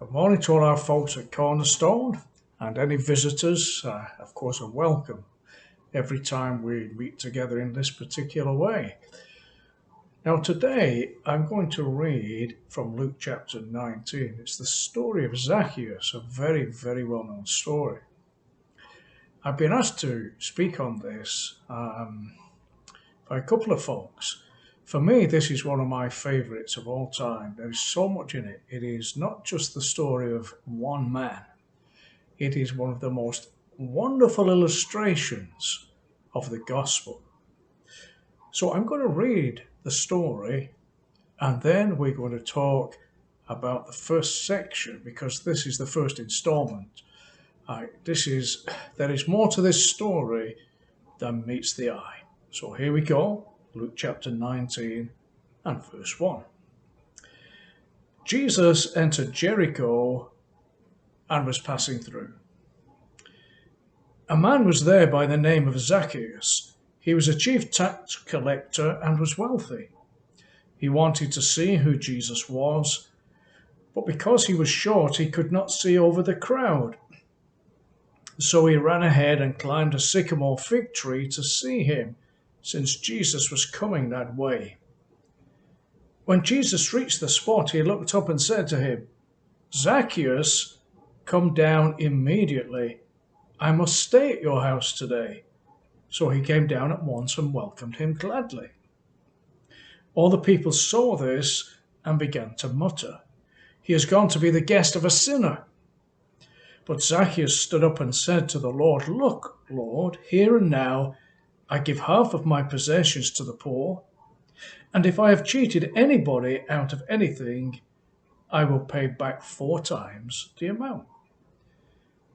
Good morning to all our folks at Cornerstone, and any visitors, of course, are welcome every time we meet together in this particular way. Now, today I'm going to read from Luke chapter 19. It's the story of Zacchaeus, a very, very well known story. I've been asked to speak on this by a couple of folks. For me, this is one of my favourites of all time. There is so much in it. It is not just the story of one man. It is one of the most wonderful illustrations of the gospel. So I'm going to read the story, and then we're going to talk about the first section, because this is the first installment. There is more to this story than meets the eye. So here we go. Luke chapter 19 and verse 1. Jesus entered Jericho and was passing through. A man was there by the name of Zacchaeus. He was a chief tax collector and was wealthy. He wanted to see who Jesus was, but because he was short, he could not see over the crowd. So he ran ahead and climbed a sycamore fig tree to see him, since Jesus was coming that way. When Jesus reached the spot, he looked up and said to him, "Zacchaeus, come down immediately. I must stay at your house today." So he came down at once and welcomed him gladly. All the people saw this and began to mutter, "He has gone to be the guest of a sinner." But Zacchaeus stood up and said to the Lord, "Look, Lord, here and now I give half of my possessions to the poor, and if I have cheated anybody out of anything, I will pay back 4 times the amount."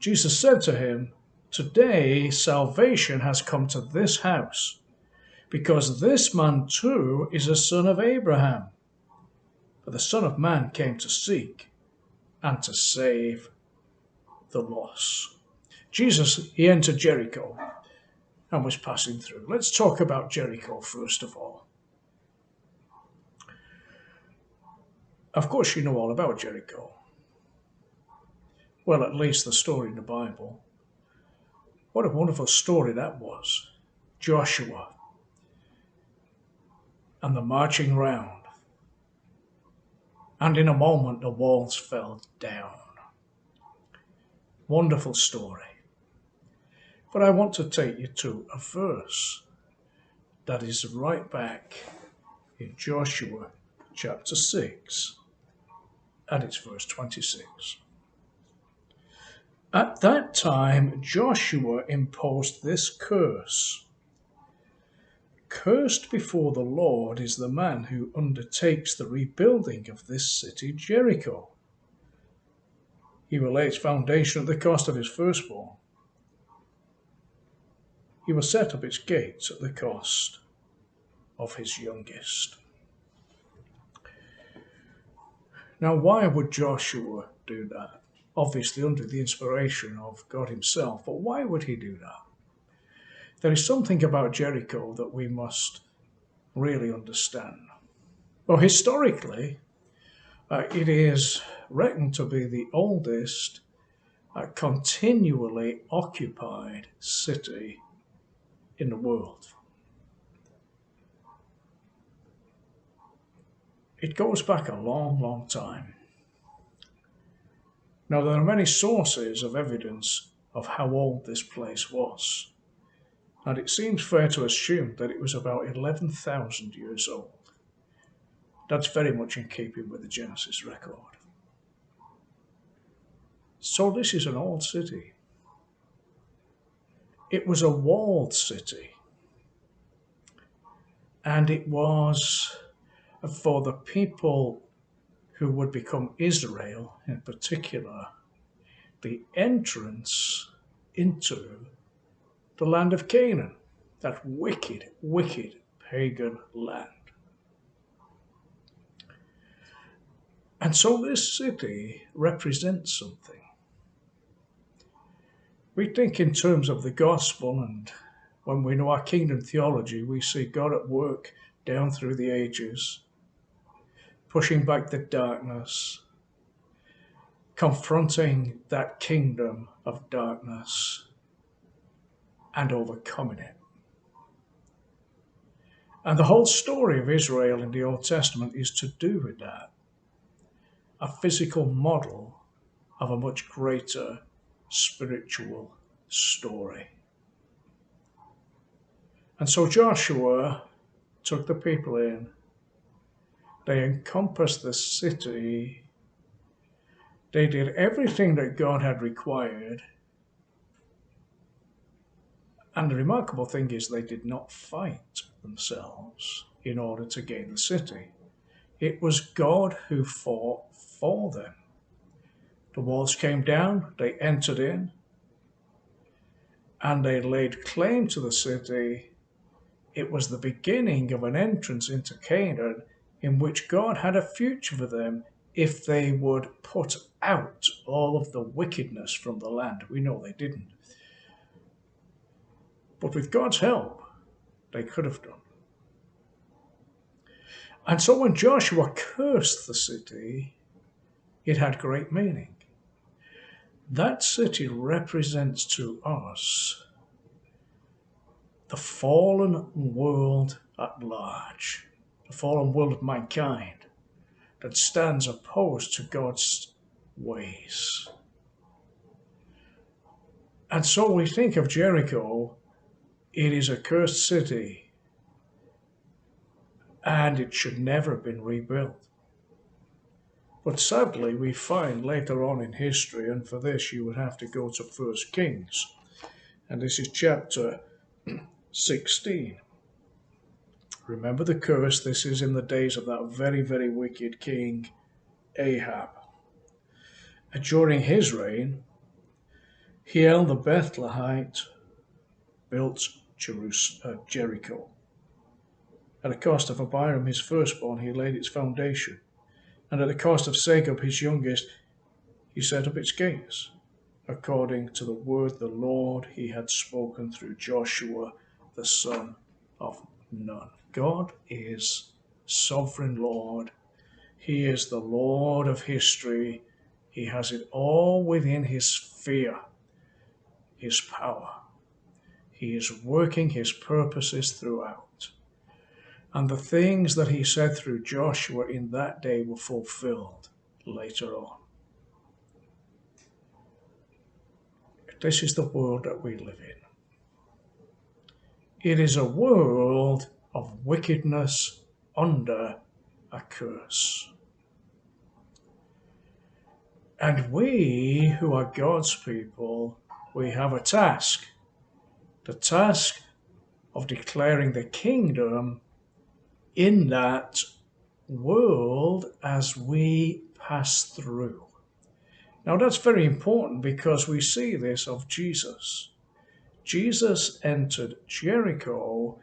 Jesus said to him, "Today salvation has come to this house, because this man too is a son of Abraham. For the Son of Man came to seek and to save the lost." Jesus, he entered Jericho and was passing through. Let's talk about Jericho first of all. Of course, you know all about Jericho. Well, at least the story in the Bible. What a wonderful story that was. Joshua and the marching round. And in a moment, the walls fell down. Wonderful story. But I want to take you to a verse that is right back in Joshua chapter 6, and it's verse 26. At that time, Joshua imposed this curse. "Cursed before the Lord is the man who undertakes the rebuilding of this city Jericho. He will lay its foundation at the cost of his firstborn. He will set up its gates at the cost of his youngest." Now, why would Joshua do that? Obviously under the inspiration of God himself, but why would he do that? There is something about Jericho that we must really understand. Well, historically, it is reckoned to be the oldest continually occupied city in the world. It goes back a long, long time. Now, there are many sources of evidence of how old this place was, and it seems fair to assume that it was about 11,000 years old. That's very much in keeping with the Genesis record. So this is an old city. It was a walled city, and it was for the people who would become Israel in particular, the entrance into the land of Canaan, that wicked, wicked pagan land. And so this city represents something. We think in terms of the gospel, and when we know our kingdom theology, we see God at work down through the ages, pushing back the darkness, confronting that kingdom of darkness and overcoming it. And the whole story of Israel in the Old Testament is to do with that. A physical model of a much greater spiritual story. And so Joshua took the people in. They encompassed the city. They did everything that God had required. And the remarkable thing is they did not fight themselves in order to gain the city. It was God who fought for them. The walls came down, they entered in, and they laid claim to the city. It was the beginning of an entrance into Canaan in which God had a future for them if they would put out all of the wickedness from the land. We know they didn't. But with God's help, they could have done. And so when Joshua cursed the city, it had great meaning. That city represents to us the fallen world at large, the fallen world of mankind that stands opposed to God's ways. And so we think of Jericho, it is a cursed city, and it should never have been rebuilt. But sadly, we find later on in history, and for this you would have to go to 1 Kings, and this is chapter 16. Remember the curse, this is in the days of that very, very wicked king Ahab. And during his reign, Hiel the Bethlehemite built Jericho. At the cost of Abiram his firstborn, he laid its foundation, and at the cost of Segub his youngest, he set up its gates, according to the word the Lord he had spoken through Joshua the son of Nun. God is sovereign Lord. He is the Lord of history. He has it all within his sphere, his power. He is working his purposes throughout. And the things that he said through Joshua in that day were fulfilled later on. This is the world that we live in. It is a world of wickedness under a curse. And we, who are God's people, we have a task. The task of declaring the kingdom in that world as we pass through. Now that's very important because we see this of Jesus. Jesus entered Jericho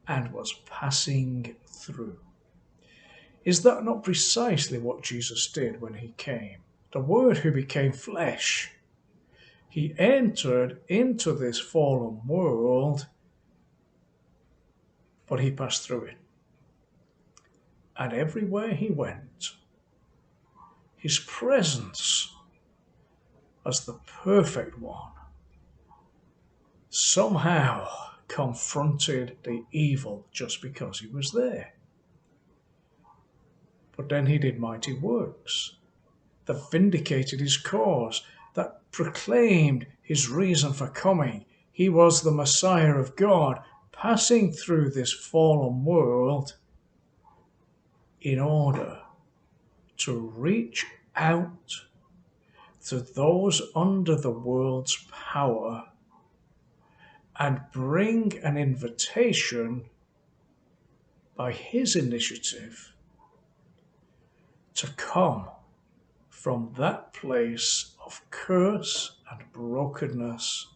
and was passing through. Is that not precisely what Jesus did when he came? The Word who became flesh. He entered into this fallen world, but he passed through it. And everywhere he went, his presence as the perfect one somehow confronted the evil just because he was there. But then he did mighty works that vindicated his cause, that proclaimed his reason for coming. He was the Messiah of God, passing through this fallen world in order to reach out to those under the world's power and bring an invitation by his initiative to come from that place of curse and brokenness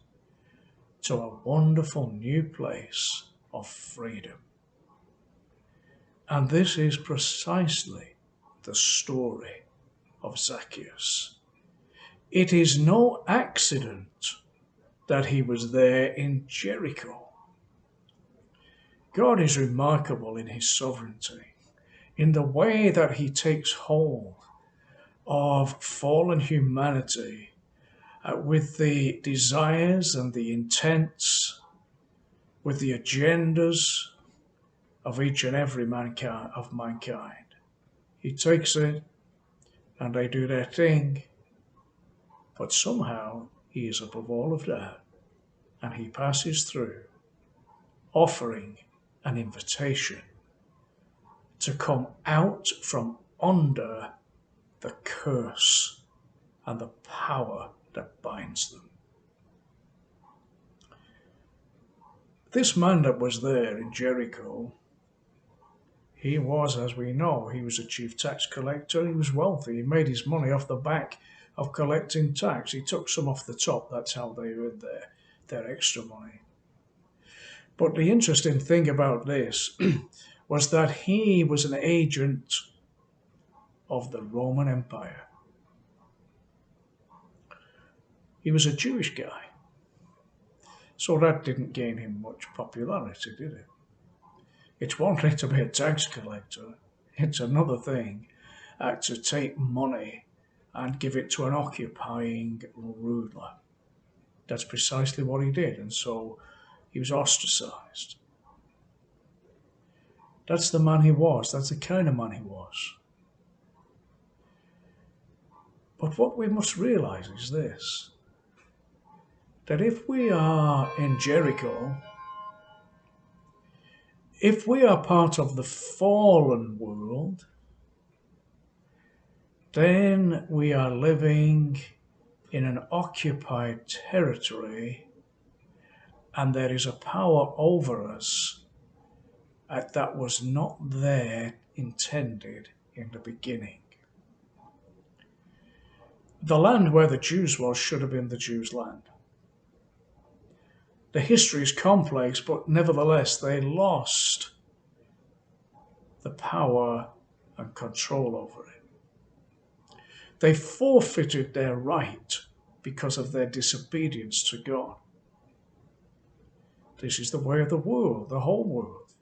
to a wonderful new place of freedom. And this is precisely the story of Zacchaeus. It is no accident that he was there in Jericho. God is remarkable in his sovereignty, in the way that he takes hold of fallen humanity with the desires and the intents, with the agendas of each and every mankind. He takes it and they do their thing, but somehow he is above all of that and he passes through, offering an invitation to come out from under the curse and the power that binds them. This man that was there in Jericho, he was, as we know, he was a chief tax collector. He was wealthy. He made his money off the back of collecting tax. He took some off the top. That's how they earned their extra money. But the interesting thing about this was that he was an agent of the Roman Empire. He was a Jewish guy. So that didn't gain him much popularity, did it? It's one thing to be a tax collector. It's another thing to take money and give it to an occupying ruler. That's precisely what he did, and so he was ostracized. That's the man he was. That's the kind of man he was. But what we must realize is this, that if we are in Jericho, if we are part of the fallen world, then we are living in an occupied territory and there is a power over us that was not there intended in the beginning. The land where the Jews was should have been the Jews' land. The history is complex, but nevertheless they lost the power and control over it. They forfeited their right because of their disobedience to God. This is the way of the world, the whole world.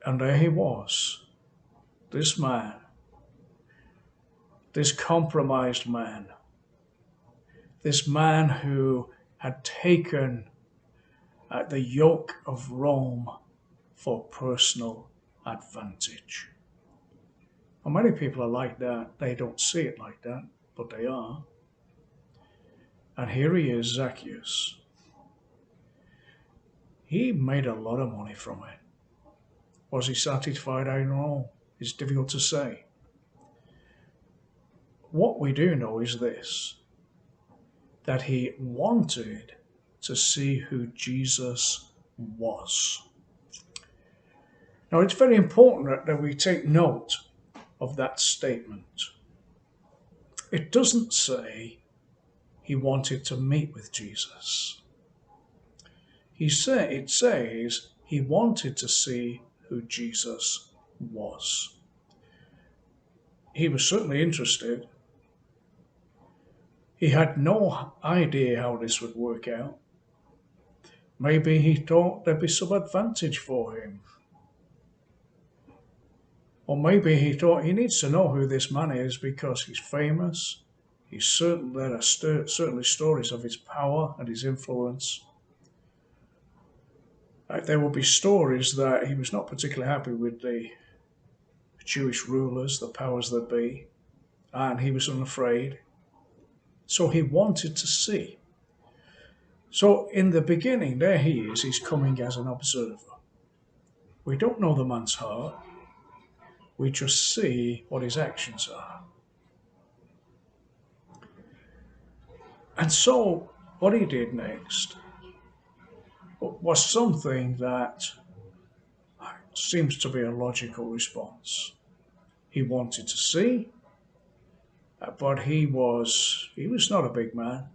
And there he was, this man, this compromised man, this man who had taken the yoke of Rome for personal advantage. Well, many people are like that. They don't see it like that, but they are. And here he is, Zacchaeus. He made a lot of money from it. Was he satisfied? I don't know. It's difficult to say. What we do know is this, that he wanted to see who Jesus was. Now, it's very important that we take note of that statement. It doesn't say he wanted to meet with Jesus. It says he wanted to see who Jesus was. He was certainly interested. He had no idea how this would work out. Maybe he thought there'd be some advantage for him. Or maybe he thought he needs to know who this man is because he's famous. There are certainly stories of his power and his influence. There will be stories that he was not particularly happy with the Jewish rulers, the powers that be, and he was unafraid. So he wanted to see. So in the beginning, there he is, he's coming as an observer. We don't know the man's heart. We just see what his actions are. And so what he did next was something that seems to be a logical response. He wanted to see, but he was not a big man.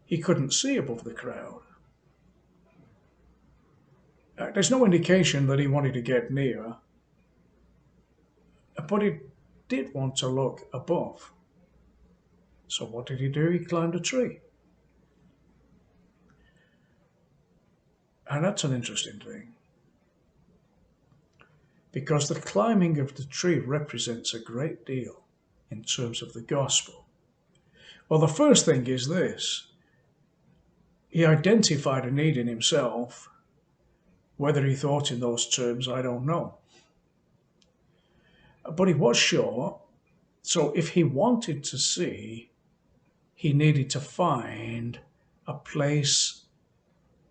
He couldn't see above the crowd. There's no indication that he wanted to get near, but he did want to look above. So what did he do? He climbed a tree. And that's an interesting thing. because the climbing of the tree represents a great deal in terms of the gospel. Well, the first thing is this. He identified a need in himself. Whether he thought in those terms, I don't know. But he was sure, so if he wanted to see, he needed to find a place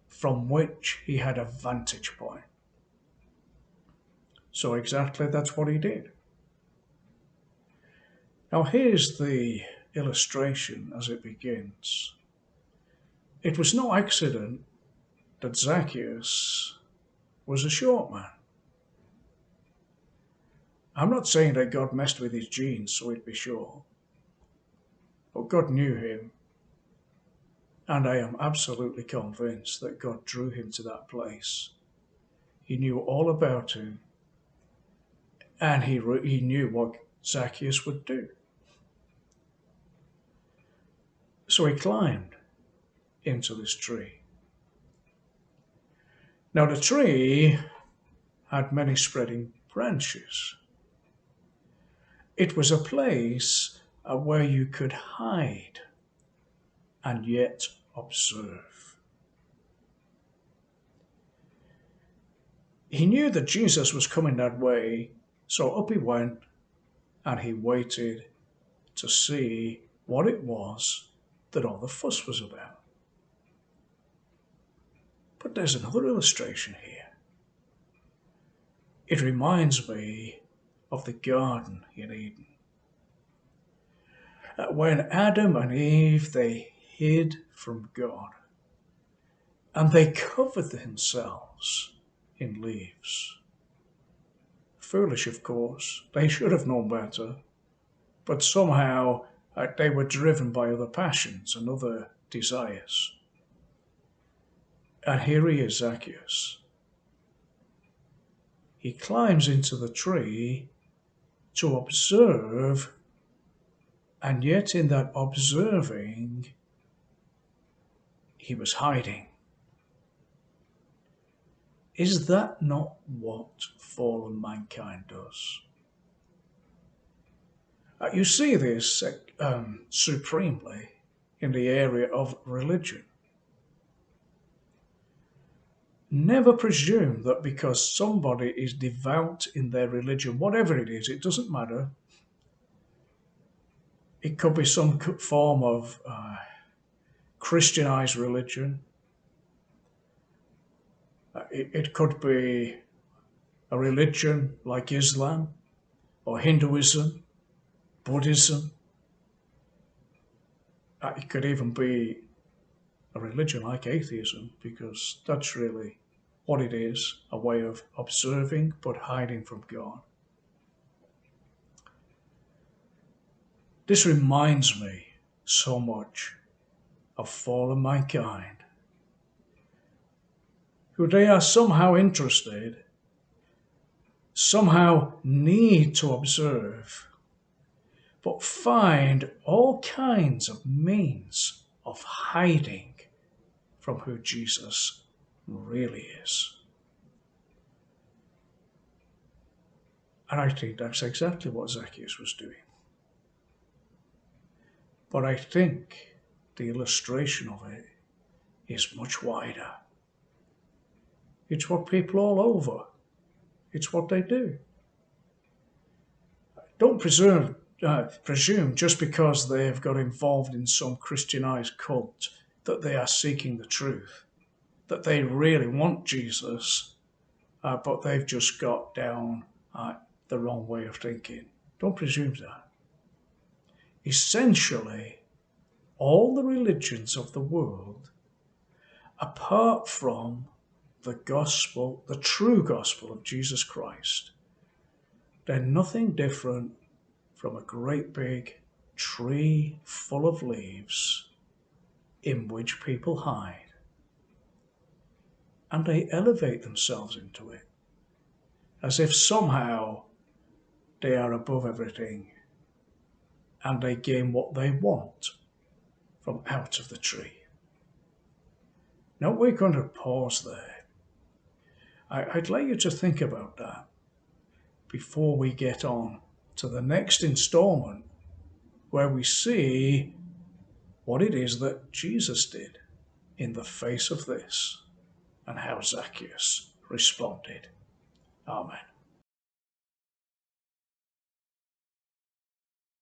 from which he had a vantage point. So exactly that's what he did. Now here's the illustration as it begins. It was no accident that Zacchaeus was a short man. I'm not saying that God messed with his genes so he'd be short, but God knew him, and I am absolutely convinced that God drew him to that place. He knew all about him, and he knew what Zacchaeus would do. So he climbed into this tree. Now the tree had many spreading branches. It was a place where you could hide and yet observe. He knew that Jesus was coming that way, so up he went and he waited to see what it was that all the fuss was about. But there's another illustration here. It reminds me of the garden in Eden. When Adam and Eve, they hid from God and they covered themselves in leaves. Foolish, of course. They should have known better. But somehow they were driven by other passions and other desires. And here he is, Zacchaeus. He climbs into the tree to observe, and yet in that observing, he was hiding. Is that not what fallen mankind does? You see this supremely in the area of religion. Never presume that because somebody is devout in their religion, whatever it is, it doesn't matter. It could be some form of Christianized religion. It could be a religion like Islam or Hinduism, Buddhism. It could even be a religion like atheism, because that's really what it is, a way of observing but hiding from God. This reminds me so much of fallen mankind, who they are somehow interested, somehow need to observe, but find all kinds of means of hiding from who Jesus really is. And I think that's exactly what Zacchaeus was doing. But I think the illustration of it is much wider. It's what people all over, it's what they do. Don't presume just because they've got involved in some Christianized cult that they are seeking the truth, that they really want Jesus, but they've just got down the wrong way of thinking. Don't presume that. Essentially, all the religions of the world, apart from the gospel, the true gospel of Jesus Christ, they're nothing different from a great big tree full of leaves in which people hide. And they elevate themselves into it, as if somehow they are above everything, and they gain what they want from out of the tree. Now we're going to pause there. I'd like you to think about that. before we get on to the next installment, where we see what it is that Jesus did in the face of this and how Zacchaeus responded. Amen.